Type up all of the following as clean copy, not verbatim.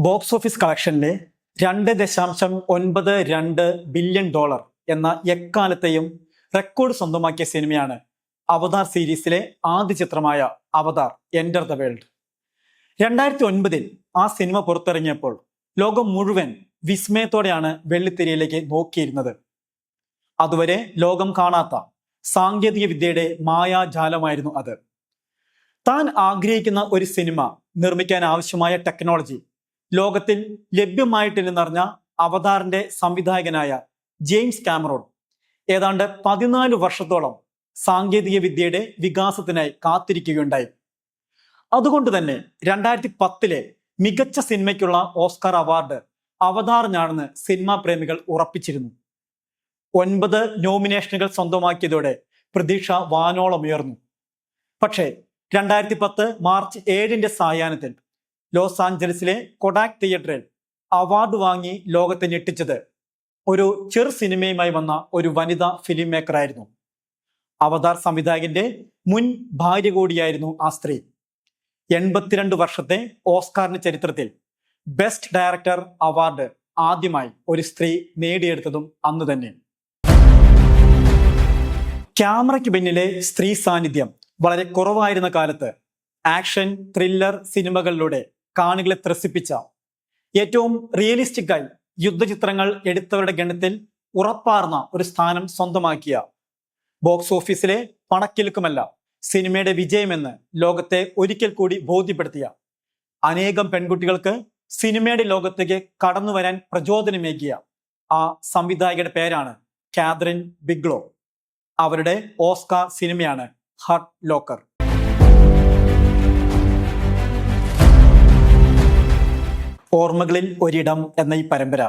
Box office കളക്ഷനിലെ $2.92 billion എന്ന എക്കാലത്തെയും record സ്വന്തമാക്കിയ സിനിമയാണ് അവതാർ സീരീസിലെ ആദ്യ ചിത്രമായ അവതാർ എൻ്റർ ദ വേൾഡ്. 2009 ആ സിനിമ പുറത്തിറങ്ങിയപ്പോൾ ലോകം മുഴുവൻ വിസ്മയത്തോടെയാണ് വെള്ളിത്തിരയിലേക്ക് നോക്കിയിരുന്നത്. അതുവരെ ലോകം കാണാത്ത സാങ്കേതിക വിദ്യയുടെ മായാജാലമായിരുന്നു അത്. താൻ ആഗ്രഹിക്കുന്ന ഒരു സിനിമ നിർമ്മിക്കാൻ ആവശ്യമായ ടെക്നോളജി ലോകത്തിൽ ലഭ്യമായിട്ടില്ലെന്നറിഞ്ഞ അവതാറിന്റെ സംവിധായകനായ ജെയിംസ് കാമറോൺ ഏതാണ്ട് 14 വർഷത്തോളം സാങ്കേതിക വിദ്യയുടെ വികാസത്തിനായി കാത്തിരിക്കുകയുണ്ടായി. അതുകൊണ്ട് തന്നെ 2010 മികച്ച സിനിമയ്ക്കുള്ള ഓസ്കാർ അവാർഡ് അവതാറിനാണെന്ന് സിനിമാ പ്രേമികൾ ഉറപ്പിച്ചിരുന്നു. 9 നോമിനേഷനുകൾ സ്വന്തമാക്കിയതോടെ പ്രതീക്ഷ വാനോളം ഉയർന്നു. പക്ഷേ 2010 മാർച്ച് 7 സായാഹ്നത്തിൽ ലോസ് ആഞ്ചലസിലെ കൊഡാക് തിയേറ്ററിൽ അവാർഡ് വാങ്ങി ലോകത്തെ ഞെട്ടിച്ചത് ഒരു ചെറു സിനിമയുമായി വന്ന ഒരു വനിതാ ഫിലിം മേക്കറായിരുന്നു. അവതാർ സംവിധായകന്റെ മുൻ ഭാര്യ കൂടിയായിരുന്നു ആ സ്ത്രീ. 82 വർഷത്തെ ഓസ്കാറിന്റെ ചരിത്രത്തിൽ ബെസ്റ്റ് ഡയറക്ടർ അവാർഡ് ആദ്യമായി ഒരു സ്ത്രീ നേടിയെടുത്തതും അന്ന് തന്നെ. ക്യാമറയ്ക്ക് പിന്നിലെ സ്ത്രീ സാന്നിധ്യം വളരെ കുറവായിരുന്ന കാലത്ത് ആക്ഷൻ ത്രില്ലർ സിനിമകളിലൂടെ കാണികളെ ത്രസിപ്പിച്ച, ഏറ്റവും റിയലിസ്റ്റിക്കായി യുദ്ധചിത്രങ്ങൾ എടുത്തവരുടെ ഗണത്തിൽ ഉറപ്പാർന്ന ഒരു സ്ഥാനം സ്വന്തമാക്കിയ, ബോക്സ് ഓഫീസിലെ പണക്കിലുക്കുമല്ല സിനിമയുടെ വിജയമെന്ന് ലോകത്തെ ഒരിക്കൽ കൂടി ബോധ്യപ്പെടുത്തിയ, അനേകം പെൺകുട്ടികൾക്ക് സിനിമയുടെ ലോകത്തേക്ക് കടന്നു വരാൻ പ്രചോദനമേകിയ ആ സംവിധായകയുടെ പേരാണ് കാതറിൻ ബിഗ്ലോ. അവരുടെ ഓസ്കാർ സിനിമയാണ് ഹർട്ട് ലോക്കർ. ഓർമ്മകളിൽ ഒരിടം എന്ന ഈ പരമ്പര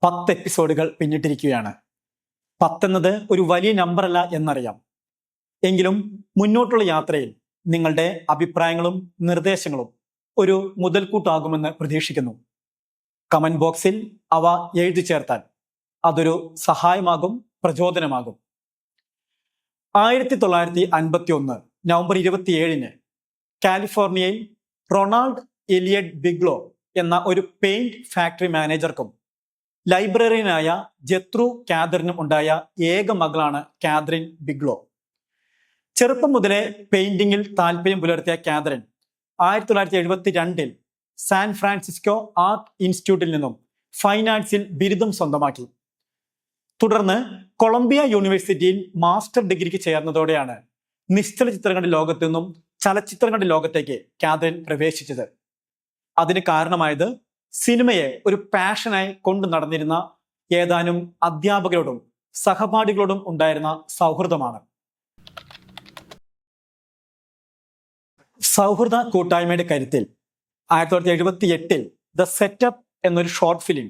10 എപ്പിസോഡുകൾ പിന്നിട്ടിരിക്കുകയാണ്. 10 എന്നത് ഒരു വലിയ നമ്പറല്ല എന്നറിയാം. എങ്കിലും മുന്നോട്ടുള്ള യാത്രയിൽ നിങ്ങളുടെ അഭിപ്രായങ്ങളും നിർദ്ദേശങ്ങളും ഒരു മുതൽക്കൂട്ടാകുമെന്ന് പ്രതീക്ഷിക്കുന്നു. കമന്റ് ബോക്സിൽ അവ എഴുതി ചേർത്താൽ അതൊരു സഹായമാകും, പ്രചോദനമാകും. 1951 നവംബർ 27 കാലിഫോർണിയയിൽ റൊണാൾഡ് എലിയഡ് ബിഗ്ലോ എന്ന ഒരു പെയിന്റ് ഫാക്ടറി മാനേജർക്കും ലൈബ്രറിയനായ ജെത്രൂ കാതറിനും ഉണ്ടായ ഏക മകളാണ് കാതറിൻ ബിഗ്ലോ. ചെറുപ്പം മുതലേ പെയിന്റിങ്ങിൽ താല്പര്യം പുലർത്തിയ കാതറിൻ 1972 സാൻ ഫ്രാൻസിസ്കോ ആർട്ട് ഇൻസ്റ്റിറ്റ്യൂട്ടിൽ നിന്നും ഫൈൻ ആർട്സിൽ ബിരുദം സ്വന്തമാക്കി. തുടർന്ന് കൊളംബിയ യൂണിവേഴ്സിറ്റിയിൽ മാസ്റ്റർ ഡിഗ്രിക്ക് ചേർന്നതോടെയാണ് നിശ്ചല ചിത്രങ്ങളുടെ ലോകത്തു നിന്നും ചലച്ചിത്രങ്ങളുടെ ലോകത്തേക്ക് കാതറിൻ പ്രവേശിച്ചത്. അതിന് കാരണമായത് സിനിമയെ ഒരു പാഷനായി കൊണ്ടു നടന്നിരുന്ന ഏതാനും അധ്യാപകരോടും സഹപാഠികളോടും ഉണ്ടായിരുന്ന സൗഹൃദമാണ്. സൗഹൃദ കൂട്ടായ്മയുടെ കരുത്തിൽ 1978 ദ സെറ്റപ്പ് എന്നൊരു ഷോർട്ട് ഫിലിം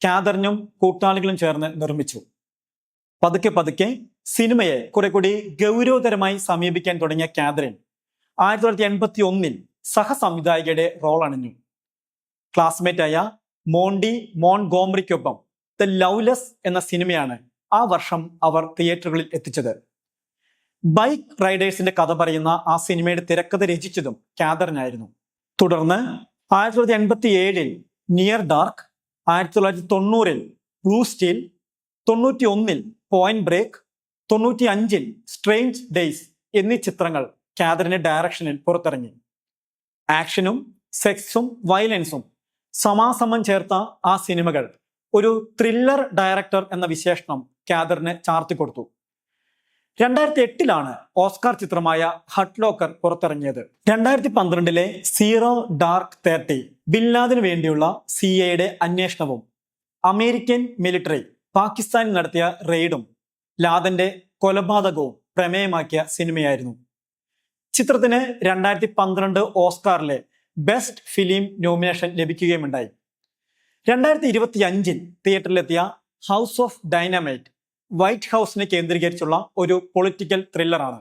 കാതറിനും കൂട്ടാളികളും ചേർന്ന് നിർമ്മിച്ചു. പതുക്കെ പതുക്കെ സിനിമയെ കുറെ കൂടി ഗൗരവതരമായി സമീപിക്കാൻ തുടങ്ങിയ കാതറിൻ 1981 സഹസംവിധായികയുടെ റോൾ അണിഞ്ഞു. ക്ലാസ്മേറ്റായ മോണ്ടി മോൺഗോമറിക്കൊപ്പം ദ ലവ്ലെസ് എന്ന സിനിമയാണ് ആ വർഷം അവർ തിയേറ്ററുകളിൽ എത്തിച്ചത്. ബൈക്ക് റൈഡേഴ്സിന്റെ കഥ പറയുന്ന ആ സിനിമയുടെ തിരക്കഥ രചിച്ചതും കാതറിനായിരുന്നു. തുടർന്ന് 1987 near dark, 1990 blue steel, 91 point break, 95 strange days എന്നീ ചിത്രങ്ങൾ കാതറിന്റെ ഡയറക്ഷനിൽ പുറത്തിറങ്ങി. ആക്ഷനും സെക്സും വയലൻസും സമാസമം ചേർത്ത ആ സിനിമകൾ ഒരു ത്രില്ലർ ഡയറക്ടർ എന്ന വിശേഷണം കാതറിന് ചാർത്തിക്കൊടുത്തു. 2008 ഓസ്കാർ ചിത്രമായ ഹർട്ട് ലോക്കർ പുറത്തിറങ്ങിയത്. 2012 സീറോ ഡാർക്ക് 30 ബിൻ ലാദന് വേണ്ടിയുള്ള CIA അന്വേഷണവും അമേരിക്കൻ മിലിറ്ററി പാകിസ്ഥാനിൽ നടത്തിയ റെയ്ഡും ലാദന്റെ കൊലപാതകവും പ്രമേയമാക്കിയ സിനിമയായിരുന്നു. ചിത്രത്തിന് 2012 ഓസ്കാറിലെ ബെസ്റ്റ് ഫിലിം നോമിനേഷൻ ലഭിക്കുകയുമുണ്ടായി. 2025 തിയേറ്ററിലെത്തിയ ഹൗസ് ഓഫ് ഡൈനാമൈറ്റ് വൈറ്റ് ഹൗസിനെ കേന്ദ്രീകരിച്ചുള്ള ഒരു പൊളിറ്റിക്കൽ ത്രില്ലറാണ്.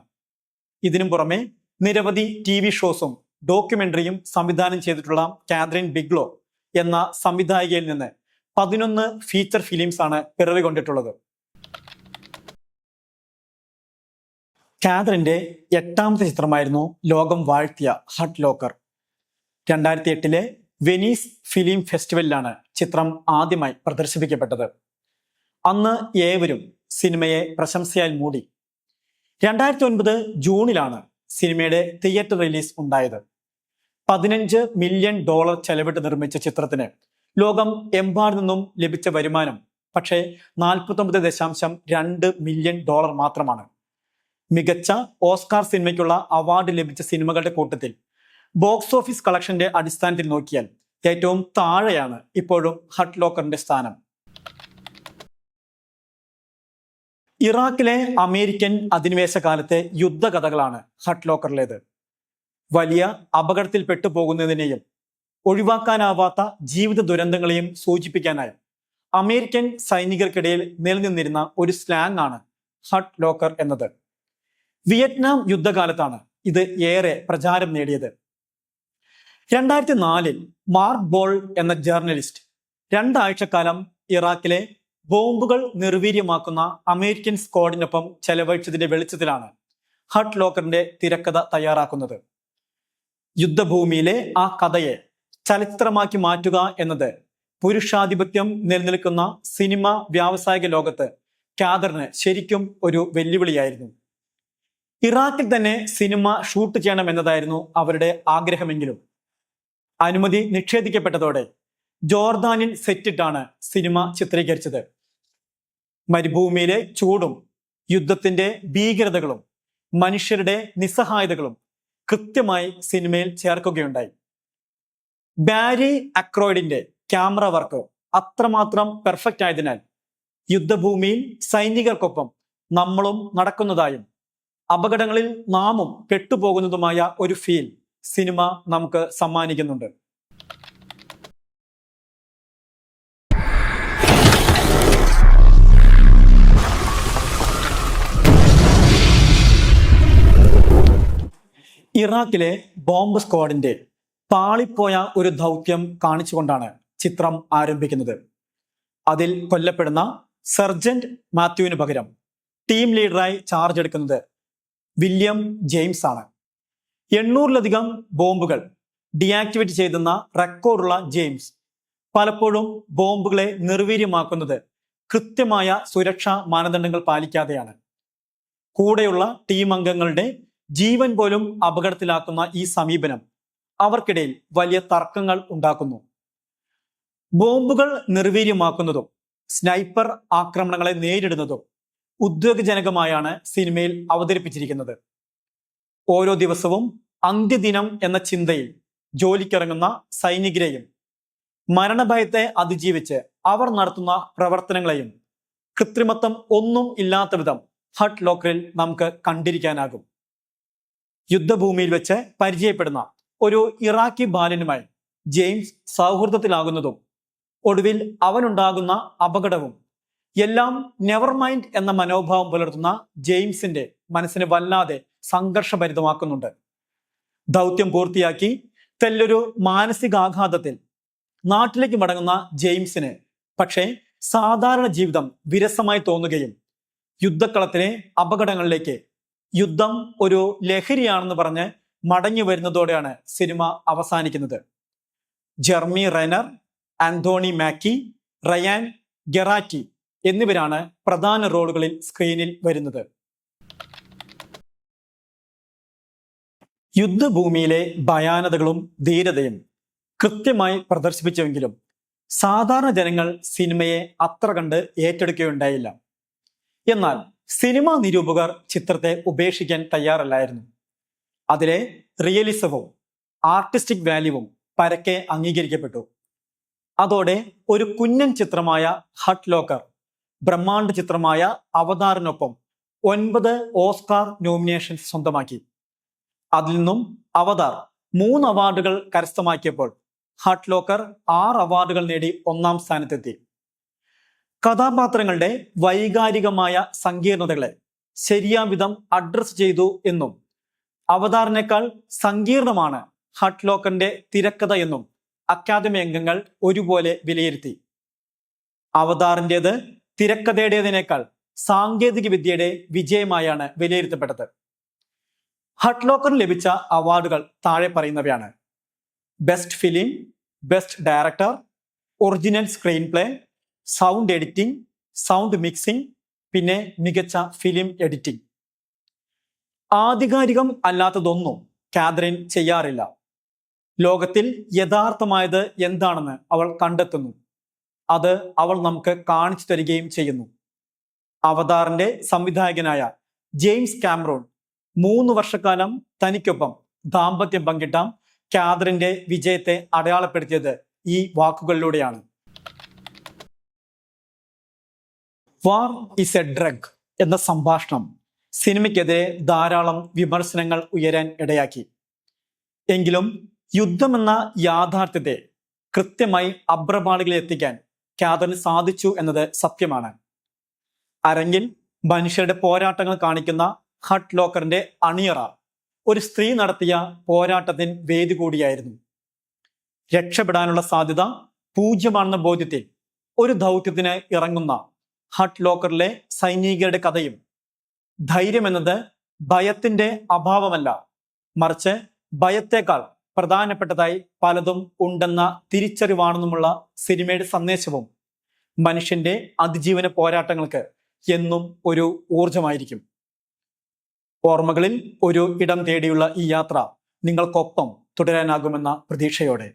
ഇതിനു പുറമെ നിരവധി TV ഷോസും ഡോക്യുമെന്ററിയും സംവിധാനം ചെയ്തിട്ടുള്ള കാതറിൻ ബിഗ്ലോ എന്ന സംവിധായികയിൽ നിന്ന് 11 ഫീച്ചർ ഫിലിംസാണ് പിറവികൊണ്ടിട്ടുള്ളത്. കാതറിന്റെ 8ാമത്തെ ചിത്രമായിരുന്നു ലോകം വാഴ്ത്തിയ ഹർട്ട് ലോക്കർ. 2008 വെനീസ് ഫിലിം ഫെസ്റ്റിവലിലാണ് ചിത്രം ആദ്യമായി പ്രദർശിപ്പിക്കപ്പെട്ടത്. അന്ന് ഏവരും സിനിമയെ പ്രശംസയാൽ മൂടി. 2009 ജൂണിലാണ് സിനിമയുടെ തിയേറ്റർ റിലീസ് ഉണ്ടായത്. $15 മില്യൺ ചെലവിട്ട് നിർമ്മിച്ച ചിത്രത്തിന് ലോകം എമ്പാട് നിന്നും ലഭിച്ച വരുമാനം പക്ഷേ $49.2 മില്യൺ മാത്രമാണ്. മികച്ച ഓസ്കാർ സിനിമയ്ക്കുള്ള അവാർഡ് ലഭിച്ച സിനിമകളുടെ കൂട്ടത്തിൽ ബോക്സ് ഓഫീസ് കളക്ഷന്റെ അടിസ്ഥാനത്തിൽ നോക്കിയാൽ ഏറ്റവും താഴെയാണ് ഇപ്പോഴും ഹർട്ട് ലോക്കറിന്റെ സ്ഥാനം. ഇറാഖിലെ അമേരിക്കൻ അധിനിവേശ കാലത്തെ യുദ്ധകഥകളാണ് ഹർട്ട് ലോക്കറിലേത്. വലിയ അപകടത്തിൽ പെട്ടുപോകുന്നതിനെയും ഒഴിവാക്കാനാവാത്ത ജീവിത ദുരന്തങ്ങളെയും സൂചിപ്പിക്കാനായി അമേരിക്കൻ സൈനികർക്കിടയിൽ നിലനിന്നിരുന്ന ഒരു സ്ലാങ് ആണ് ഹർട്ട് ലോക്കർ എന്നത്. വിയറ്റ്നാം യുദ്ധകാലത്താണ് ഇത് ഏറെ പ്രചാരം നേടിയത്. 2004 മാർക്ക് ബോൾ എന്ന ജേർണലിസ്റ്റ് 2 ആഴ്ചക്കാലം ഇറാഖിലെ ബോംബുകൾ നിർവീര്യമാക്കുന്ന അമേരിക്കൻ സ്ക്വാഡിനൊപ്പം ചെലവഴിച്ചതിന്റെ വെളിച്ചത്തിലാണ് ഹർട്ട് ലോക്കറിന്റെ തിരക്കഥ തയ്യാറാക്കുന്നത്. യുദ്ധഭൂമിയിലെ ആ കഥയെ ചലച്ചിത്രമാക്കി മാറ്റുക എന്നത് പുരുഷാധിപത്യം നിലനിൽക്കുന്ന സിനിമ വ്യാവസായിക ലോകത്ത് ഖാദറിന് ശരിക്കും ഒരു വെല്ലുവിളിയായിരുന്നു. ഇറാഖിൽ തന്നെ സിനിമ ഷൂട്ട് ചെയ്യണം എന്നതായിരുന്നു അവരുടെ ആഗ്രഹമെങ്കിലും അനുമതി നിഷേധിക്കപ്പെട്ടതോടെ ജോർദാനിൽ സെറ്റിട്ടാണ് സിനിമ ചിത്രീകരിച്ചത്. മരുഭൂമിയിലെ ചൂടും യുദ്ധത്തിന്റെ ഭീകരതകളും മനുഷ്യരുടെ നിസ്സഹായതകളും കൃത്യമായി സിനിമയിൽ ചേർക്കുകയുണ്ടായി. ബാരി അക്രോയിഡിന്റെ ക്യാമറ വർക്ക് അത്രമാത്രം പെർഫെക്റ്റ് ആയതിനാൽ യുദ്ധഭൂമിയിൽ സൈനികർക്കൊപ്പം നമ്മളും നടക്കുന്നതായും അപകടങ്ങളിൽ നാമും പെട്ടുപോകുന്നതുമായ ഒരു ഫീൽ സിനിമ നമുക്ക് സമ്മാനിക്കുന്നുണ്ട്. ഇറാഖിലെ ബോംബ് സ്ക്വാഡിന്റെ പാളിപ്പോയ ഒരു ദൗത്യം കാണിച്ചുകൊണ്ടാണ് ചിത്രം ആരംഭിക്കുന്നത്. അതിൽ കൊല്ലപ്പെടുന്ന സർജന്റ് മാത്യുവിന് പകരം ടീം ലീഡറായി ചാർജ് എടുക്കുന്നത് വില്യം ജെയിംസ് ആണ്. 800-ലധികം ബോംബുകൾ ഡീആക്ടിവേറ്റ് ചെയ്തെന്ന റെക്കോർഡുള്ള ജെയിംസ് പലപ്പോഴും ബോംബുകളെ നിർവീര്യമാക്കുന്നത് കൃത്യമായ സുരക്ഷാ മാനദണ്ഡങ്ങൾ പാലിക്കാതെയാണ്. കൂടെയുള്ള ടീം അംഗങ്ങളുടെ ജീവൻ പോലും അപകടത്തിലാക്കുന്ന ഈ സമീപനം അവർക്കിടയിൽ വലിയ തർക്കങ്ങൾ ഉണ്ടാക്കുന്നു. ബോംബുകൾ നിർവീര്യമാക്കുന്നതും സ്നൈപ്പർ ആക്രമണങ്ങളെ നേരിടുന്നതും ഉദ്വേഗജനകമായാണ് സിനിമയിൽ അവതരിപ്പിച്ചിരിക്കുന്നത്. ഓരോ ദിവസവും അന്ത്യദിനം എന്ന ചിന്തയിൽ ജോലിക്കിറങ്ങുന്ന സൈനികരെയും മരണഭയത്തെ അതിജീവിച്ച് അവർ നടത്തുന്ന പ്രവർത്തനങ്ങളെയും കൃത്രിമത്വം ഒന്നും ഇല്ലാത്ത വിധം ഹർട്ട് ലോക്കറിൽ നമുക്ക് കണ്ടിരിക്കാനാകും. യുദ്ധഭൂമിയിൽ വെച്ച് പരിചയപ്പെടുന്ന ഒരു ഇറാഖി ബാലനുമായി ജെയിംസ് സൗഹൃദത്തിലാകുന്നതും ഒടുവിൽ അവനുണ്ടാകുന്ന അപകടവും എല്ലാം നെവർ മൈൻഡ് എന്ന മനോഭാവം പുലർത്തുന്ന ജെയിംസിന്റെ മനസ്സിനെ വല്ലാതെ സംഘർഷഭരിതമാക്കുന്നുണ്ട്. ദൗത്യം പൂർത്തിയാക്കി തെല്ലൊരു മാനസികാഘാതത്തിൽ നാട്ടിലേക്ക് മടങ്ങുന്ന ജെയിംസിന് പക്ഷേ സാധാരണ ജീവിതം വിരസമായി തോന്നുകയും യുദ്ധക്കളത്തിലെ അപകടങ്ങളിലേക്ക് യുദ്ധം ഒരു ലഹരിയാണെന്ന് പറഞ്ഞ് മടങ്ങി വരുന്നതോടെയാണ് സിനിമ അവസാനിക്കുന്നത്. ജെർമി റെനർ, ആന്റോണി മാക്കി, റയാൻ ഗെറാറ്റി എന്നിവരാണ് പ്രധാന റോളുകളിൽ സ്ക്രീനിൽ വരുന്നത്. യുദ്ധഭൂമിയിലെ ഭയാനതകളും ധീരതയും കൃത്യമായി പ്രദർശിപ്പിച്ചുവെങ്കിലും സാധാരണ ജനങ്ങൾ സിനിമയെ അത്ര കണ്ട് ഏറ്റെടുക്കുകയുണ്ടായില്ല. എന്നാൽ സിനിമാ നിരൂപകർ ചിത്രത്തെ ഉപേക്ഷിക്കാൻ തയ്യാറല്ലായിരുന്നു. അതിലെ റിയലിസവും ആർട്ടിസ്റ്റിക് വാല്യൂവും പരക്കെ അംഗീകരിക്കപ്പെട്ടു. അതോടെ ഒരു കുഞ്ഞൻ ചിത്രമായ ഹർട്ട് ലോക്കർ ബ്രഹ്മാണ്ഡ ചിത്രമായ അവതാറിനൊപ്പം 9 ഓസ്കാർ നോമിനേഷൻസ് സ്വന്തമാക്കി. അതിൽ നിന്നും അവതാർ 3 അവാർഡുകൾ കരസ്ഥമാക്കിയപ്പോൾ ഹർട്ട് ലോക്കർ 6 അവാർഡുകൾ നേടി 1ാം സ്ഥാനത്തെത്തി. കഥാപാത്രങ്ങളുടെ വൈകാരികമായ സങ്കീർണതകളെ ശരിയാവിധം അഡ്രസ് ചെയ്തു എന്നും അവതാറിനേക്കാൾ സങ്കീർണമാണ് ഹർട്ട് ലോക്കറിന്റെ തിരക്കഥ എന്നും അക്കാദമി അംഗങ്ങൾ ഒരുപോലെ വിലയിരുത്തി. അവതാറിൻ്റെത് തിരക്കഥയുടേതിനേക്കാൾ സാങ്കേതിക വിദ്യയുടെ വിജയമായാണ് വിലയിരുത്തപ്പെട്ടത്. ഹർട്ട് ലോക്കറിന് ലഭിച്ച അവാർഡുകൾ താഴെ പറയുന്നവയാണ്: best film, best director, original screen play, sound editing, sound mixing, പിന്നെ മികച്ച ഫിലിം എഡിറ്റിംഗ്. ആധികാരികം അല്ലാത്തതൊന്നും കാതറിൻ ചെയ്യാറില്ല. ലോകത്തിൽ യഥാർത്ഥമായത് എന്താണെന്ന് അവൾ കണ്ടെത്തുന്നു. അത് അവൾ നമുക്ക് കാണിച്ചു തരികയും ചെയ്യുന്നു. അവതാറിന്റെ സംവിധായകനായ ജെയിംസ് കാമറൂൺ 3 വർഷക്കാലം തനിക്കൊപ്പം ദാമ്പത്യം പങ്കിട്ട കാതറിന്റെ വിജയത്തെ അടയാളപ്പെടുത്തിയത് ഈ വാക്കുകളിലൂടെയാണ്. വാർ ഇസ് എ ഡ്രഗ് എന്ന സംഭാഷണം സിനിമയ്ക്കെതിരെ ധാരാളം വിമർശനങ്ങൾ ഉയരാൻ ഇടയാക്കി. എങ്കിലും യുദ്ധമെന്ന യാഥാർത്ഥ്യത്തെ കൃത്യമായി അഭ്രപാളികളിൽ എത്തിക്കാൻ കാതറിന് സാധിച്ചു എന്നത് സത്യമാണ്. അരങ്ങിൽ മനുഷ്യരുടെ പോരാട്ടങ്ങൾ കാണിക്കുന്ന ഹർട്ട് ലോക്കറിന്റെ അണിയറ ഒരു സ്ത്രീ നടത്തിയ പോരാട്ടത്തിന് വേദി കൂടിയായിരുന്നു. രക്ഷപ്പെടാനുള്ള സാധ്യത പൂജ്യമാണെന്ന ബോധ്യത്തിൽ ഒരു ദൗത്യത്തിന് ഇറങ്ങുന്ന ഹർട്ട് ലോക്കറിലെ സൈനികരുടെ കഥയും ധൈര്യം എന്നത് ഭയത്തിന്റെ അഭാവമല്ല, മറിച്ച് ഭയത്തേക്കാൾ പ്രധാനപ്പെട്ടതായി പലതും ഉണ്ടെന്ന തിരിച്ചറിവാണെന്നുമുള്ള സിനിമയുടെ സന്ദേശവും മനുഷ്യന്റെ അതിജീവന പോരാട്ടങ്ങൾക്ക് എന്നും ഒരു ഊർജമായിരിക്കും. ഓർമ്മകളിൽ ഒരു ഇടം തേടിയുള്ള ഈ യാത്ര നിങ്ങൾക്കൊപ്പം തുടരാനാകുമെന്ന പ്രതീക്ഷയോടെ